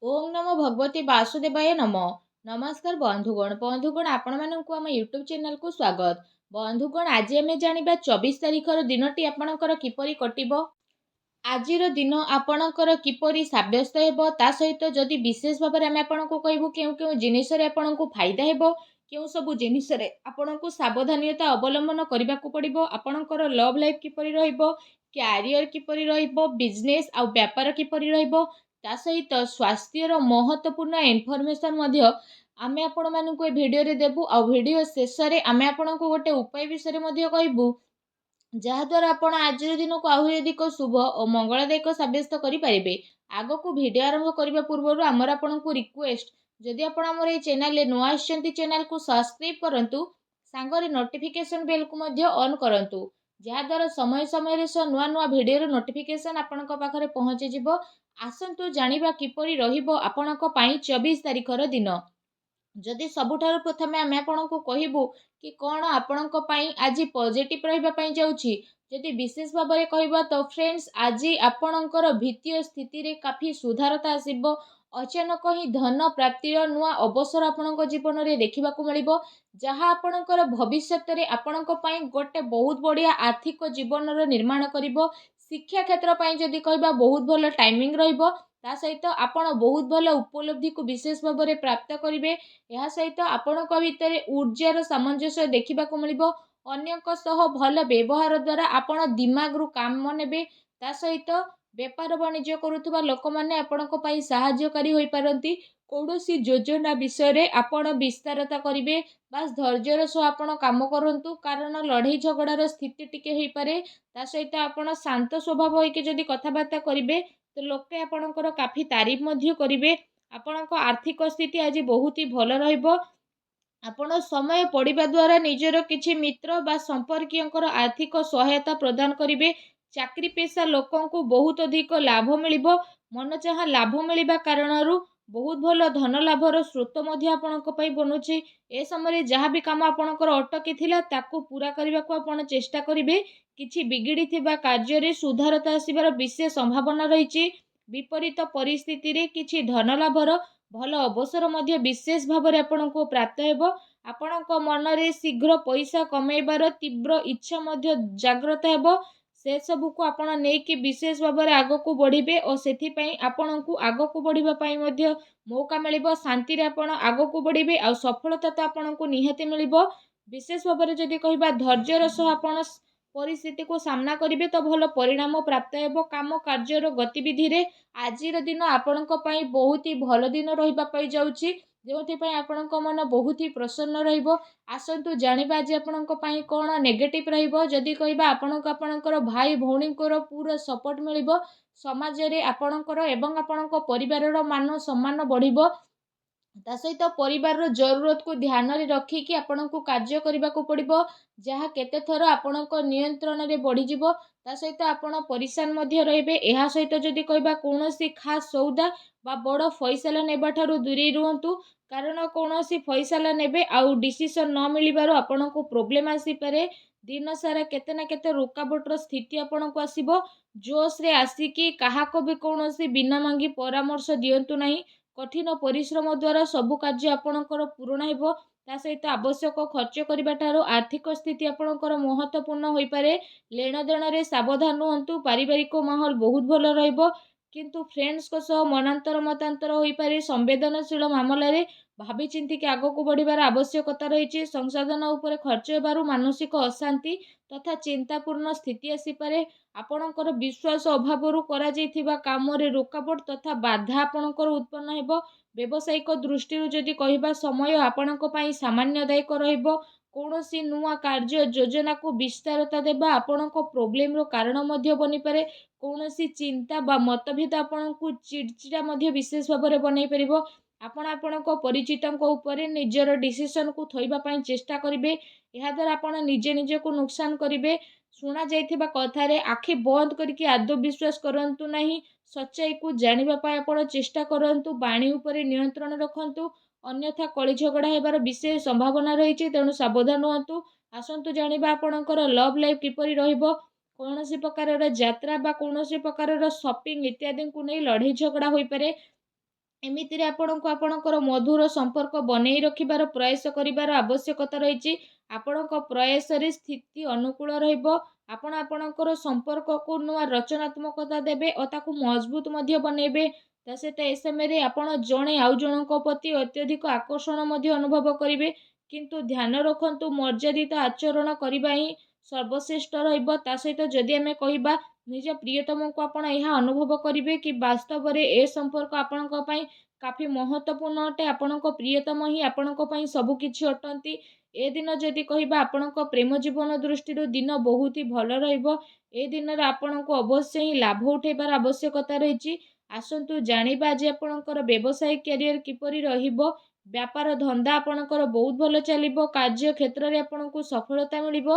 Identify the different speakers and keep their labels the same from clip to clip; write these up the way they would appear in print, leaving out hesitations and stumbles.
Speaker 1: ओम नमो भगवते वासुदेवाय नमः। नमस्कार बंधुगण आपण मानक आम यूट्यूब चैनल को स्वागत। बंधुगण आज आम जाना 24 तारिखर दिनटी आपणकर किपरि कटिबो। आजिर दिन आपणकर किपरि साब्यस्त हेबो ता सहित जदि विशेष भाव में आम आपको कहबू केउ केउ जिनिस रे आपणको फायदा हेबो केउ सब जिनिस रे आपणको सावधानता अवलंबन करने को पड़िबो। आपणकर लव लाइफ किपरि रहइबो, क्यारियर किपरि रहइबो, बिजनेस आ व्यापार किपरि रहइबो ता सहित स्वास्थ्यर महत्वपूर्ण इनफॉरमेशन आमे आपण मानक ए भिडियो रे देबू। आ भिडियो शेष रे आमे आपणको गोटे उपाय विषय मध्ये कहबू जहाद्वारा आपण आज दिन को आहरी अधिक शुभ और मंगलदायक सब्यस्त करें। आग को भिड आरंभ करने पूर्व आमर आपण को रिक्वेस्ट जदि आपण आमर ये चैनल नुआ आछंती चैनल को सब्सक्राइब करंतु सांगरे नोटिफिकेशन बेल को मध्य ऑन करंतु जहाद्वारा समय समय रे नुआ नुआ भिडियो नोटिफिकेशन आपण पाखरे पहुंची जिवो। आसंतु जानिबा किपरि रहिबो आपणक पई 24 तारिखर दिन। जदि सबुठारु प्रथमे आमे आपणको कहबू कि कौन आपणको पई आज पॉजिटिव रहिबा पई जाउछि। जदि विशेष भाव में कहबा तो फ्रेंड्स आज आपणकर वित्तीय स्थिति रे काफी सुधारता आसीबो। अचानक ही धन प्राप्तिर नुआ अवसर आपणक जीवन रे देखिबा को मिलिबो जहा आपणकर भविष्यत रे आपणक पई गोटे बहुत बढ़िया आर्थिक जीवन रो निर्माण करिबो। शिक्षा क्षेत्र पई जदि कहबा बहुत भलो टाइमिंग रहिबो ता सहित आपण बहुत भलो उपलब्धि को विशेष भाव में प्राप्त करिवे। यह सहित आपणक भितर ऊर्जार सामंजस्य देखा मिलिबो। अन्यक सह भल व्यवहार द्वारा आपण दिमाग रु काम नेबे ता सहित व्यापार वाणिज्य करुवा लोक मैंने आपणक पई सहायकारी होई पारंती। कौनसी योजना विषय रे आपण विस्तारता करिवे बास धैर्यर सह आपण काम करंतु कारण लड़ाई झगड़ार स्थिति टिके होई पारे। ता सहित आपण शांत स्वभाव होइके जदि कथबार्ता करिवे तो लोके आपणकर काफी तारीफ मध्य करिवे। आपणक आर्थिक स्थिति आज बहुत ही भल रहिबो। आपण समय पढ़िबा द्वारा निजर किछि मित्र बा संपर्कीयंकर आर्थिक सहायता प्रदान करिवे। चाकरी पेशा लोकों को बहुत अधिक लाभ मिलिबो। मन चाहा लाभ मिलिबा कारणरू बहुत भल धन लाभर स्रोत मध्य आपणक पई बनुछि। ए समय जहाँ भी काम आपणकर अटकी थिला ताकू पूरा करने को आपण चेष्टा करिवे। किछि बिगिड़ी थिबा कार्य रे सुधारता आसीबार विशेष संभावना रहिछि। विपरीत परिस्थिति रे किछि धन लाभर भल अवसर मध्य विशेष भाव में आपको प्राप्त हेबो। आपणक मन रे शीघ्र पैसा कमेबार तीव्र इच्छा मध्य जागृत हेबो। से सबू को आपण नेकी विशेष भाव में आग को बढ़िबे और सेथि पई आपणकु आग को बढ़िबा पई मध्य मौका मिलिबो। शांति रे आपण आग को बढ़िबे आ सफलता तो आपणकु निहाती मिलिबो। विशेष भाव में जदि कहबा धैर्यर सह आपण परिस्थिति को सामना करिवे तो भल परिणाम प्राप्त हेबो। काम कार्यर गतिविधि रे आजिर दिन आपणक पई बहुत ही भल दिन रहिबा पई जाउछि जोथि पई आपणक मन बहुत ही प्रसन्न रहिबो। आसंतु जानिबा आज आपणक पई कोन नेगेटिव रहिबो। जदि कहबा आपणक आपणकर भाई भौणीकर पूरा सपोर्ट मिलिबो। समाज रे आपणकर एवं आपणक परिवारर मान सम्मान बढ़िबो। ता सहित परिवार जरूरत को ध्यान रे रखिकी आपको कार्य करने को पड़ो जहाँ केते थर आपणक नियंत्रण रे बढ़ी जिवो। ता सहित आपण परिशान मध्य रहिबे। एहा सहित जदि कहबा कौनसी खास सौदा बा बड़ फैसला नेबा ठारू दूरी रुहंतु कारण कौनसी फैसला नेबे आउ डिसीजन न मिलिबारु आपणको प्रोब्लेम आसी पारे। दिन सारा केते ना केते रुकावटर स्थिति आपणको आसीबो। जोश रे आसिकी काहाको भी कौनसी बिना मांगी परामर्श दियंतु नहीं। कठिन परिश्रम द्वारा सबु कार्य आपणकर पूर्ण हेबो। ता सहित आवश्यक खर्च करबा ठारो आर्थिक स्थिति आपणकर महत्वपूर्ण होई पारे। लेन देन रे सावधान रहंतु। पारिवारिक माहौल बहुत भल रहइबो किंतु फ्रेंड्स को सह मनांतर मतांतर होई पारे। संवेदनशील मामला रे भाभी चिंती के आगो को बढ़िबार आवश्यकता रही। संसाधन उपरे खर्च हेबारु मानसिक अशांति तथा चिंतापूर्ण स्थिति आसी पारे। आपणकर विश्वास अभाव करा जाइथिबा काम रे रुकावट तथा बाधा आपणकर उत्पन्न हेबो। व्यवसायिक दृष्टि जदि कहबा समय आपणक पई सामान्यदायक रहिबो। कौनसी नुआ कार्य योजना को विस्तारता देबा आपणक प्रोब्लेम रो कारण मध्य बनी पारे। कौनसी चिंता बा मतभेद आपणको चिड़चिड़ा मध्य विशेष भाव में बनई परिबो। आपण आपणक परिचितक उपरे निजर डिसीजन को थोइबा पई चेष्टा करिवे। एहा द्वारा आपण निजे निजे को नुकसान करिवे। शुणा जाइथिबा कथा रे आखि बंद करके आदौ विश्वास करंतु नहीं। सच्चाई को जानिबा पई आपण चेष्टा करंतु। बाणी उपरे नियंत्रण रखंतु अन्यथा कଳି झगड़ा हेबार विशेष संभावना रही। तेणु सावधान रहंतु। आसंतु जानिबा आपणकर लव लाइफ किपरि रहिबो। कौनसी प्रकार यात्रा बा कौनसी प्रकार शॉपिंग इत्यादि को नहीं लड़ाई झगड़ा होई पारे। ଏମିତିରେ ଆପଣଙ୍କୁ ଆପଣଙ୍କର ମଧୁର ସମ୍ପର୍କ ବନେଇ ରଖିବାର ପ୍ରୟାସ କରିବାର ଆବଶ୍ୟକତା ରହିଛି। ଆପଣଙ୍କ ପ୍ରୟାସରେ ସ୍ଥିତି ଅନୁକୂଳ ରହିବ। ଆପଣ ଆପଣଙ୍କର ସମ୍ପର୍କକୁ ନୂଆ ରଚନାତ୍ମକତା ଦେବେ ଓ ତାକୁ ମଜବୁତ ମଧ୍ୟ ବନେଇବେ। ତା ସହିତ ଏ ସମୟରେ ଆପଣ ଜଣେ ଆଉ ଜଣଙ୍କ ପ୍ରତି ଅତ୍ୟଧିକ ଆକର୍ଷଣ ମଧ୍ୟ ଅନୁଭବ କରିବେ। କିନ୍ତୁ ଧ୍ୟାନ ରଖନ୍ତୁ, ମର୍ଯ୍ୟାଦିତ ଆଚରଣ କରିବା ହିଁ ସର୍ବଶ୍ରେଷ୍ଠ ରହିବ। ତା ସହିତ ଯଦି ଆମେ କହିବା ନିଜ ପ୍ରିୟତମଙ୍କୁ ଆପଣ ଏହା ଅନୁଭବ କରିବେ କି ବାସ୍ତବରେ ଏ ସମ୍ପର୍କ ଆପଣଙ୍କ ପାଇଁ କାଫି ମହତ୍ତ୍ୱପୂର୍ଣ୍ଣ ଅଟେ। ଆପଣଙ୍କ ପ୍ରିୟତମ ହିଁ ଆପଣଙ୍କ ପାଇଁ ସବୁ କିଛି ଅଟନ୍ତି। ଏ ଦିନ ଯଦି କହିବା ଆପଣଙ୍କ ପ୍ରେମ ଜୀବନ ଦୃଷ୍ଟିରୁ ଦିନ ବହୁତ ହି ଭଲ ରହିବ। ଏ ଦିନରେ ଆପଣଙ୍କୁ ଅବଶ୍ୟ ହିଁ ଲାଭ ଉଠାଇବାର ଆବଶ୍ୟକତା ରହିଛି। ଆସନ୍ତୁ ଜାଣିବା ଆଜି ଆପଣଙ୍କର ବ୍ୟବସାୟ କ୍ୟାରିୟର କିପରି ରହିବ। ବ୍ୟାପାର ଧନ୍ଦା ଆପଣଙ୍କର ବହୁତ ଭଲ ଚାଲିବ। କାର୍ଯ୍ୟ କ୍ଷେତ୍ରରେ ଆପଣଙ୍କୁ ସଫଳତା ମିଳିବ।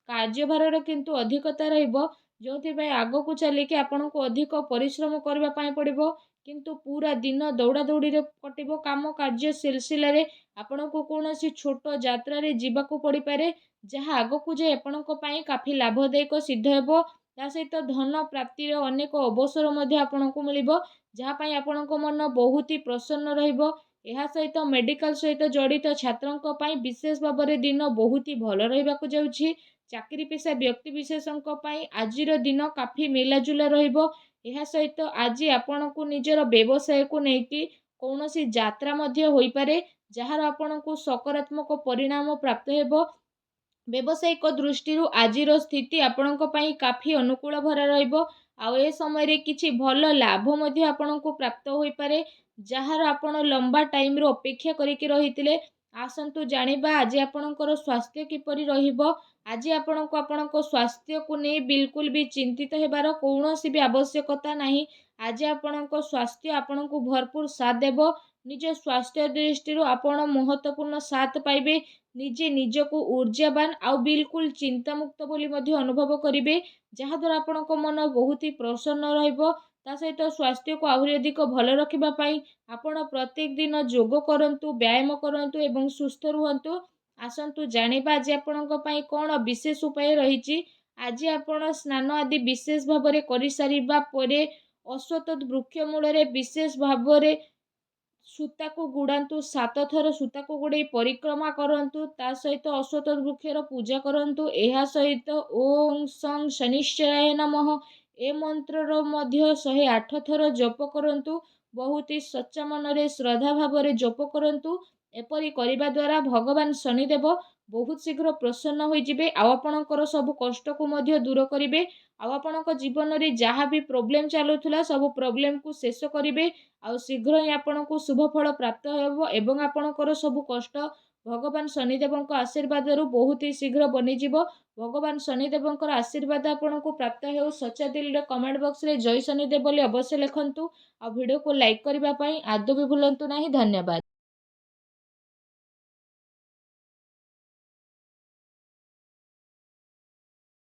Speaker 1: କାର୍ଯ୍ୟଭାରର କିନ୍ତୁ ଅଧିକତା ରହିବ, ଯେଉଁଥିପାଇଁ ଆଗକୁ ଚାଲିକି ଆପଣଙ୍କୁ ଅଧିକ ପରିଶ୍ରମ କରିବା ପାଇଁ ପଡ଼ିବ। କିନ୍ତୁ ପୁରା ଦିନ ଦୌଡ଼ାଦୌଡ଼ିରେ କଟିବ। କାମ କାର୍ଯ୍ୟ ସିଲସିଲାରେ ଆପଣଙ୍କୁ କୌଣସି ଛୋଟ ଯାତ୍ରାରେ ଯିବାକୁ ପଡ଼ିପାରେ, ଯାହା ଆଗକୁ ଯାଇ ଆପଣଙ୍କ ପାଇଁ କାଫି ଲାଭଦାୟକ ସିଦ୍ଧ ହେବ। ତା ସହିତ ଧନ ପ୍ରାପ୍ତିର ଅନେକ ଅବସର ମଧ୍ୟ ଆପଣଙ୍କୁ ମିଳିବ, ଯାହା ପାଇଁ ଆପଣଙ୍କ ମନ ବହୁତ ହି ପ୍ରସନ୍ନ ରହିବ। ଏହା ସହିତ ମେଡ଼ିକାଲ ସହିତ ଜଡ଼ିତ ଛାତ୍ରଙ୍କ ପାଇଁ ବିଶେଷ ଭାବରେ ଦିନ ବହୁତ ହି ଭଲ ରହିବାକୁ ଯାଉଛି। ଚାକିରି ପେଶା ବ୍ୟକ୍ତିବିଶେଷଙ୍କ ପାଇଁ ଆଜିର ଦିନ କାଫି ମିଲାଜୁଲା ରହିବ। ଏହା ସହିତ ଆଜି ଆପଣଙ୍କୁ ନିଜର ବ୍ୟବସାୟକୁ ନେଇକି କୌଣସି ଯାତ୍ରା ମଧ୍ୟ ହୋଇପାରେ, ଯାହାର ଆପଣଙ୍କୁ ସକାରାତ୍ମକ ପରିଣାମ ପ୍ରାପ୍ତ ହେବ। ବ୍ୟବସାୟିକ ଦୃଷ୍ଟିରୁ ଆଜିର ସ୍ଥିତି ଆପଣଙ୍କ ପାଇଁ କାଫି ଅନୁକୂଳ ଭରା ରହିବ। ଆଉ ଏ ସମୟରେ କିଛି ଭଲ ଲାଭ ମଧ୍ୟ ଆପଣଙ୍କୁ ପ୍ରାପ୍ତ ହୋଇପାରେ, ଯାହାର ଆପଣ ଲମ୍ବା ଟାଇମରୁ ଅପେକ୍ଷା କରିକି ରହିଥିଲେ। ଆସନ୍ତୁ ଜାଣିବା ଆଜି ଆପଣଙ୍କର ସ୍ୱାସ୍ଥ୍ୟ କିପରି ରହିବ। ଆଜି ଆପଣଙ୍କୁ ଆପଣଙ୍କ ସ୍ୱାସ୍ଥ୍ୟକୁ ନେଇ ବିଲକୁଲ ବି ଚିନ୍ତିତ ହେବାର କୌଣସି ବି ଆବଶ୍ୟକତା ନାହିଁ। ଆଜି ଆପଣଙ୍କ ସ୍ୱାସ୍ଥ୍ୟ ଆପଣଙ୍କୁ ଭରପୁର ସାଥ ଦେବ। ନିଜ ସ୍ୱାସ୍ଥ୍ୟ ଦୃଷ୍ଟିରୁ ଆପଣ ମହତ୍ତ୍ୱପୂର୍ଣ୍ଣ ସାଥ ପାଇବେ। ନିଜେ ନିଜକୁ ଊର୍ଜାବାନ ଆଉ ବିଲକୁଲ ଚିନ୍ତାମୁକ୍ତ ବୋଲି ମଧ୍ୟ ଅନୁଭବ କରିବେ, ଯାହାଦ୍ୱାରା ଆପଣଙ୍କ ମନ ବହୁତ ହି ପ୍ରସନ୍ନ ରହିବ। ତା ସହିତ ସ୍ୱାସ୍ଥ୍ୟକୁ ଆହୁରି ଅଧିକ ଭଲ ରଖିବା ପାଇଁ ଆପଣ ପ୍ରତ୍ୟେକ ଦିନ ଯୋଗ କରନ୍ତୁ, ବ୍ୟାୟାମ କରନ୍ତୁ ଏବଂ ସୁସ୍ଥ ରୁହନ୍ତୁ। ଆସନ୍ତୁ ଜାଣିବା ଆଜି ଆପଣଙ୍କ ପାଇଁ କ'ଣ ବିଶେଷ ଉପାୟ ରହିଛି। ଆଜି ଆପଣ ସ୍ନାନ ଆଦି ବିଶେଷ ଭାବରେ କରିସାରିବା ପରେ ଅଶ୍ୱତ୍ଥ ବୃକ୍ଷ ମୂଳରେ ବିଶେଷ ଭାବରେ ସୂତାକୁ ଗୁଡ଼ାନ୍ତୁ। 7 ଥର ସୂତାକୁ ଗୁଡ଼େଇ ପରିକ୍ରମା କରନ୍ତୁ। ତା ସହିତ ଅଶ୍ୱତ୍ଥ ବୃକ୍ଷର ପୂଜା କରନ୍ତୁ। ଏହା ସହିତ ଓଂ ସଂ ଶନିଶ୍ଚରାୟ ନମଃ ଏ ମନ୍ତ୍ରର ମଧ୍ୟ 108 ଥର ଜପ କରନ୍ତୁ। ବହୁତ ହି ସଚ୍ଚା ମନରେ ଶ୍ରଦ୍ଧା ଭାବରେ ଜପ କରନ୍ତୁ। ଏପରି କରିବା ଦ୍ୱାରା ଭଗବାନ ଶନିଦେବ ବହୁତ ଶୀଘ୍ର ପ୍ରସନ୍ନ ହୋଇଯିବେ, ଆଉ ଆପଣଙ୍କର ସବୁ କଷ୍ଟକୁ ମଧ୍ୟ ଦୂର କରିବେ। ଆଉ ଆପଣଙ୍କ ଜୀବନରେ ଯାହା ବି ପ୍ରୋବ୍ଲେମ୍ ଚାଲୁଥିଲା ସବୁ ପ୍ରୋବ୍ଲେମକୁ ଶେଷ କରିବେ। ଆଉ ଶୀଘ୍ର ହିଁ ଆପଣଙ୍କୁ ଶୁଭ ଫଳ ପ୍ରାପ୍ତ ହେବ ଏବଂ ଆପଣଙ୍କର ସବୁ କଷ୍ଟ ଭଗବାନ ଶନିଦେବଙ୍କ ଆଶୀର୍ବାଦରୁ ବହୁତ ହି ଶୀଘ୍ର ବନିଯିବ। ଭଗବାନ ଶନିଦେବଙ୍କର ଆଶୀର୍ବାଦ ଆପଣଙ୍କୁ ପ୍ରାପ୍ତ ହେଉ। ସଚ୍ଚା ଦିଲରେ କମେଣ୍ଟ ବକ୍ସରେ ଜୟ ଶନିଦେବ ବୋଲି ଅବଶ୍ୟ ଲେଖନ୍ତୁ। ଆଉ ଭିଡ଼ିଓକୁ ଲାଇକ୍ କରିବା ପାଇଁ ଆଦୌ ବି ଭୁଲନ୍ତୁ ନାହିଁ। ଧନ୍ୟବାଦ।